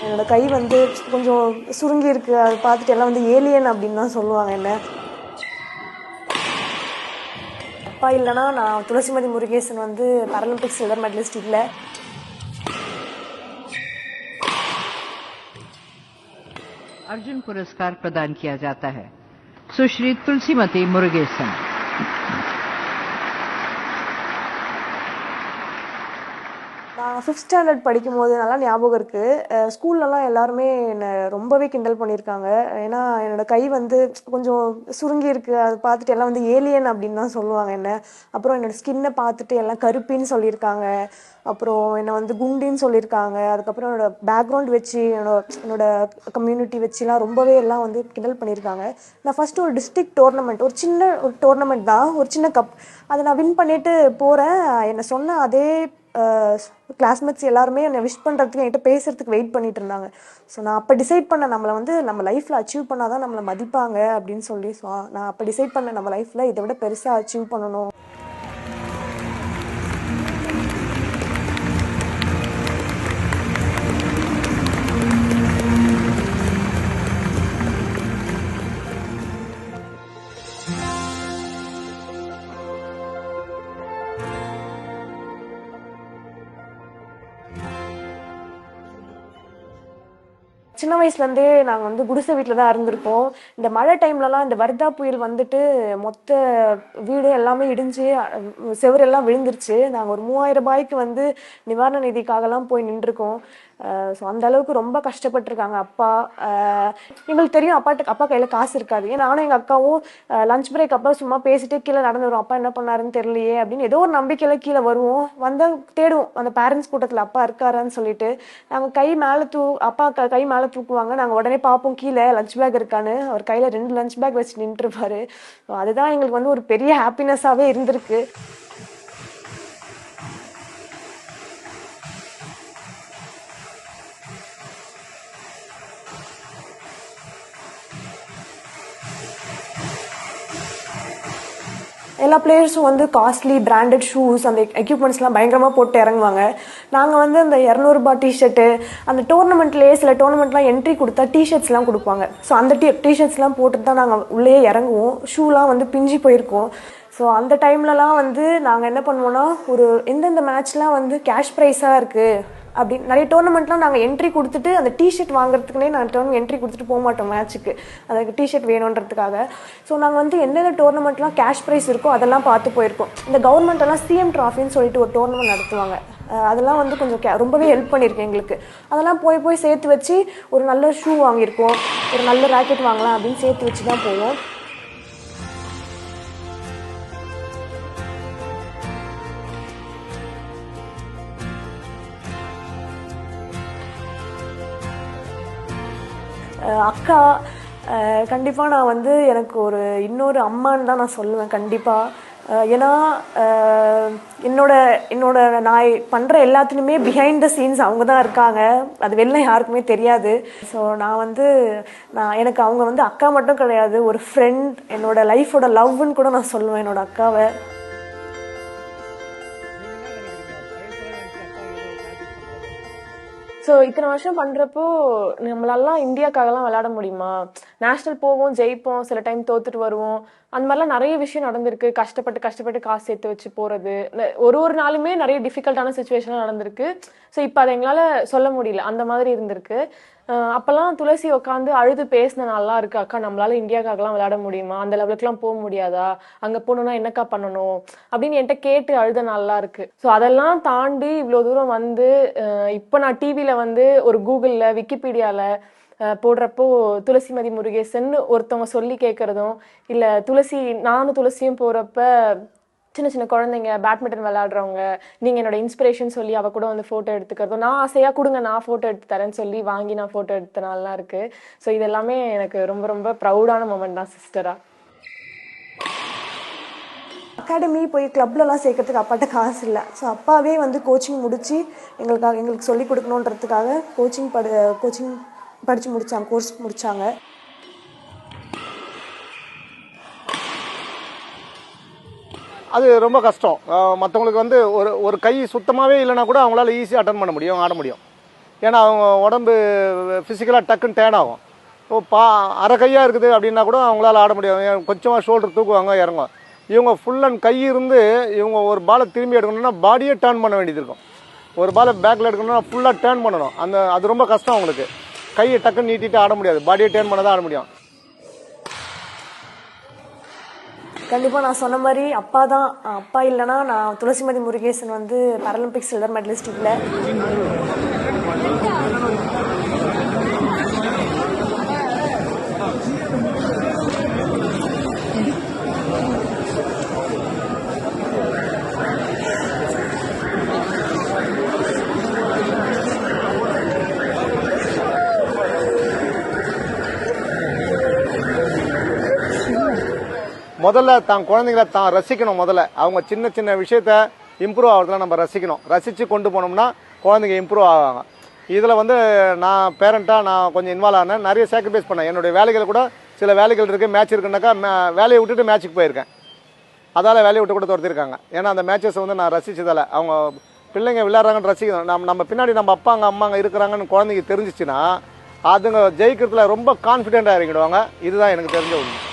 என்னோட கை வந்து கொஞ்சம் சுருங்கி இருக்கு, அதை பார்த்துட்டு எல்லாம் வந்து ஏலியன் அப்படின்னு தான் சொல்லுவாங்க என்ன. அப்பா இல்லைன்னா நான் துளசிமதி முருகேசன் வந்து பாராலிம்பிக்ஸ் சில்வர் மெடலிஸ்ட் இல்லை. अर्जुन पुरस्कार प्रदान किया जाता है सुश्री तुलसीमती मुरुगेसन। நான் 5th ஸ்டாண்டர்ட் படிக்கும்போது நல்லா ஞாபகம் இருக்குது. ஸ்கூல்லலாம் எல்லாருமே என்னை ரொம்பவே கிண்டல் பண்ணியிருக்காங்க. ஏன்னா என்னோட கை வந்து கொஞ்சம் சுருங்கி இருக்குது, அதை பார்த்துட்டு எல்லாம் வந்து ஏலியன் அப்படின்னு தான் சொல்லுவாங்க என்ன. அப்புறம் என்னோடய ஸ்கின்னை பார்த்துட்டு எல்லாம் கருப்பின்னு சொல்லியிருக்காங்க. அப்புறம் என்னை வந்து குண்டின்னு சொல்லியிருக்காங்க. அதுக்கப்புறம் என்னோடய பேக்ரவுண்ட் வச்சு என்னோட கம்யூனிட்டி வச்சுலாம் ரொம்பவே எல்லாம் வந்து கிண்டல் பண்ணியிருக்காங்க. நான் ஃபஸ்ட்டு ஒரு டிஸ்ட்ரிக்ட் டோர்னமெண்ட், ஒரு டோர்னமெண்ட் தான், ஒரு சின்ன கப், அதை நான் வின் பண்ணிட்டு போகிறேன். என்னை சொன்ன அதே கிளாஸ்மேட்ஸ் எல்லாருமே என்னை விஷ் பண்ணுறதுக்கு என்கிட்ட பேசுகிறதுக்கு வெயிட் பண்ணிட்டு இருந்தாங்க. ஸோ நான் அப்போ டிசைட் பண்ணேன், நம்மளை வந்து நம்ம லைஃப்பில் அச்சீவ் பண்ணால் தான் நம்மளை மதிப்பாங்க அப்படின்னு சொல்லி. ஸோ நான் அப்போ டிசைட் பண்ணேன், நம்ம லைஃப்பில் இதை விட பெருசாக அச்சீவ் பண்ணணும். சின்ன வயசுலேருந்தே நாங்கள் வந்து குடிசை வீட்டில் தான் இருந்திருக்கோம். இந்த மழை டைம்லலாம் இந்த வர்தா புயல் வந்துட்டு மொத்த வீடு எல்லாமே இடிஞ்சு செவரெல்லாம் விழுந்துருச்சு. நாங்கள் ஒரு 3000 ரூபாய்க்கு வந்து நிவாரண நிதிக்காகலாம் போய் நின்றுருக்கோம். ஸோ அந்த அளவுக்கு ரொம்ப கஷ்டப்பட்டுருக்காங்க அப்பா. எங்களுக்கு தெரியும் அப்பா கையில் காசு இருக்காது. ஏன்னா நானும் எங்கள் அக்காவும் லஞ்ச் பிரேக் அப்போ சும்மா பேசிட்டு கீழே நடந்து வரும், அப்பா என்ன பண்ணாருன்னு தெரியலையே அப்படின்னு ஏதோ ஒரு நம்பிக்கையில் கீழே வருவோம். வந்தால் தேடுவோம் அந்த பேரண்ட்ஸ் கூட்டத்தில் அப்பா இருக்காரான்னு சொல்லிட்டு. நாங்கள் கை மேலே அப்பா கை மேலே தூக்குவாங்க, நாங்கள் உடனே பார்ப்போம் கீழே லஞ்ச் பேக் இருக்கான்னு. அவர் கையில் 2 லஞ்ச் பேக் வச்சு நின்றுருப்பாரு. அதுதான் எங்களுக்கு வந்து ஒரு பெரிய ஹாப்பினஸ்ஸாகவே இருந்திருக்கு. எல்லா பிளேயர்ஸும் வந்து காஸ்ட்லி பிராண்டட் ஷூஸ், அந்த எக்யூப்மெண்ட்ஸ்லாம் பயங்கரமாக போட்டு இறங்குவாங்க. நாங்கள் வந்து அந்த 200 ரூபாய் டிஷர்ட்டு, அந்த டோர்னமெண்ட்லேயே சில டோர்னமெண்ட்லாம் என்ட்ரி கொடுத்தா டிஷர்ட்ஸ்லாம் கொடுப்பாங்க. ஸோ அந்த டிஷர்ட்ஸ்லாம் போட்டு தான் நாங்கள் உள்ளே இறங்குவோம். ஷூலாம் வந்து பிஞ்சு போயிருக்கோம். ஸோ அந்த டைம்லலாம் வந்து நாங்கள் என்ன பண்ணுவோன்னா, ஒரு எந்தெந்த மேட்ச்லாம் வந்து கேஷ் ப்ரைஸாக இருக்குது அப்படின்னு நிறைய டோர்னமெண்ட்லாம் நாங்கள் என்ட்ரி கொடுத்துட்டு அந்த டிஷர்ட் வாங்குறதுக்குனே நாங்கள் என்ட்ரி கொடுத்துட்டு போக மாட்டோம் மேட்ச்சுக்கு, அதுக்கு டிஷர்ட் வேணுன்றதுக்காக. ஸோ நாங்கள் வந்து எந்தெந்த டோர்னமெண்ட்லாம் கேஷ் ப்ரைஸ் இருக்கோ அதெல்லாம் பார்த்து போயிருக்கோம். இந்த கவர்மெண்ட்டெல்லாம் சிஎம் ட்ராஃபின்னு சொல்லிட்டு ஒரு டோர்னமெண்ட் நடத்துவாங்க. அதெல்லாம் வந்து கொஞ்சம் ரொம்பவே ஹெல்ப் பண்ணியிருக்கேன் எங்களுக்கு. அதெல்லாம் போய் சேர்த்து வச்சு ஒரு நல்ல ஷூ வாங்கியிருக்கோம், ஒரு நல்ல ராக்கெட் வாங்கலாம் அப்படின்னு சேர்த்து வச்சு தான் போவோம். அக்கா கண்டிப்பாக நான் வந்து எனக்கு ஒரு இன்னொரு அம்மான்னு தான் நான் சொல்லுவேன் கண்டிப்பாக. ஏன்னா என்னோட நான் பண்ணுற எல்லாத்துலேயுமே பிஹைண்ட் த சீன்ஸ் அவங்க தான் இருக்காங்க, அது வெளில யாருக்குமே தெரியாது. ஸோ எனக்கு அவங்க வந்து அக்கா மட்டும் கிடையாது, ஒரு ஃப்ரெண்ட், என்னோட லைஃபோட லவ்னு கூட நான் சொல்லுவேன் என்னோட அக்காவை. ஸோ இத்தனை வருஷம் பண்ணுறப்போ நம்மளாலாம் இந்தியாக்காகலாம் விளையாட முடியுமா? நேஷ்னல் போவோம், ஜெயிப்போம், சில டைம் தோத்துட்டு வருவோம், அந்த மாதிரிலாம் நிறைய விஷயம் நடந்திருக்கு. கஷ்டப்பட்டு காசு சேர்த்து வச்சு போகிறது, ஒரு நாளுமே நிறைய டிஃபிகல்ட்டான சுச்சுவேஷனாக நடந்திருக்கு. ஸோ இப்போ அதை எங்களால் சொல்ல முடியல, அந்த மாதிரி இருந்திருக்கு. அப்போல்லாம் துளசி உட்காந்து அழுது பேசின நாள்லாம் இருக்குது. அக்கா நம்மளால இந்தியாக்காகலாம் விளையாட முடியுமா? அந்த லெவலுக்குலாம் போக முடியாதா? அங்கே போகணுன்னா என்னக்கா பண்ணணும் அப்படின்னு என்கிட்ட கேட்டு அழுத நாள்லாம் இருக்குது. ஸோ அதெல்லாம் தாண்டி இவ்வளோ தூரம் வந்து இப்போ நான் டிவியில் வந்து ஒரு கூகுளில் விக்கிபீடியாவில் போடுறப்போ துளசிமதி முருகேசன் ஒருத்தவங்க சொல்லி கேட்குறதும், இல்லை நானும் துளசியும் போகிறப்ப சின்ன சின்ன குழந்தைங்க பேட்மிண்டன் விளையாடுறவங்க நீங்கள் என்னோட இன்ஸ்பிரேஷன் சொல்லி அவள் கூட வந்து ஃபோட்டோ எடுத்துக்கிறதும், நான் ஆசையாக கொடுங்க நான் ஃபோட்டோ எடுத்து தரேன்னு சொல்லி வாங்கி நான் ஃபோட்டோ எடுத்த நாள்லாம் இருக்குது. ஸோ இதெல்லாமே எனக்கு ரொம்ப ரொம்ப ப்ரௌடான மொமெண்ட் தான் சிஸ்டரா. அகாடமி போய் கிளப்லலாம் சேர்க்கறதுக்கு அப்பாட்ட காசு இல்லை. ஸோ அப்பாவே வந்து கோச்சிங் முடித்து எங்களுக்கு சொல்லிக் கொடுக்கணுன்றதுக்காக கோச்சிங் படித்து முடித்தாங்க, கோர்ஸ் முடித்தாங்க. அது ரொம்ப கஷ்டம். மற்றவங்களுக்கு வந்து ஒரு கை சுத்தமாகவே இல்லைனா கூட அவங்களால ஈஸியாக அட்டன் பண்ண முடியும், ஆட முடியும். ஏன்னா அவங்க உடம்பு ஃபிசிக்கலாக டக்குன்னு டேர்ன் ஆகும். இப்போ அரை கையாக இருக்குது அப்படின்னா கூட அவங்களால ஆட முடியாது. கொஞ்சமாக ஷோல்டர் தூக்குவாங்க, இறங்குவாங்க. இவங்க ஃபுல் அண்ட் கை இருந்து இவங்க ஒரு பாலை திரும்பி எடுக்கணும்னா பாடியே டேர்ன் பண்ண வேண்டியது இருக்கும். ஒரு பாலை பேக்கில் எடுக்கணும்னா ஃபுல்லாக டேர்ன் பண்ணணும். அது ரொம்ப கஷ்டம் அவங்களுக்கு. கையை டக்குன்னு நீட்டிட்டு ஆட முடியாது, பாடியை டேர்ன் பண்ண தான் ஆட முடியும். கண்டிப்பாக நான் சொன்ன மாதிரி அப்பா இல்லைன்னா நான் துளசிமதி முருகேசன் வந்து பாராலிம்பிக் சில்வர் மெடலிஸ்ட் இல்லை. முதல்ல தான் குழந்தைங்கள தான் ரசிக்கணும். முதல்ல அவங்க சின்ன சின்ன விஷயத்த இம்ப்ரூவ் ஆகிறதுல நம்ம ரசிக்கணும். ரசித்து கொண்டு போனோம்னா குழந்தைங்க இம்ப்ரூவ் ஆவாங்க. இதில் வந்து நான் பேரண்ட்டாக நான் கொஞ்சம் இன்வால்வ் ஆனேன். நிறைய சாக்ரிஃபைஸ் பண்ணேன். என்னுடைய வேலைகள் கூட சில வேலைகள் இருக்குது. மேட்ச் இருக்குன்னாக்கா வேலையை விட்டுட்டு மேட்ச்சுக்கு போயிருக்கேன். அதால் வேலையை விட்டு கூட துரத்திருக்காங்க. ஏன்னா அந்த மேட்சஸ் வந்து நான் ரசித்ததால் அவங்க பிள்ளைங்க விளையாடுறாங்கன்னு ரசிக்கணும். நம்ம பின்னாடி நம்ம அப்பாங்க அம்மாங்க இருக்கிறாங்கன்னு குழந்தைங்க தெரிஞ்சிச்சுன்னா அதுங்க ஜெயிக்கிறதுல ரொம்ப கான்ஃபிடென்ட்டாக இறங்கிடுவாங்க. இதுதான் எனக்கு தெரிஞ்ச ஒன்று.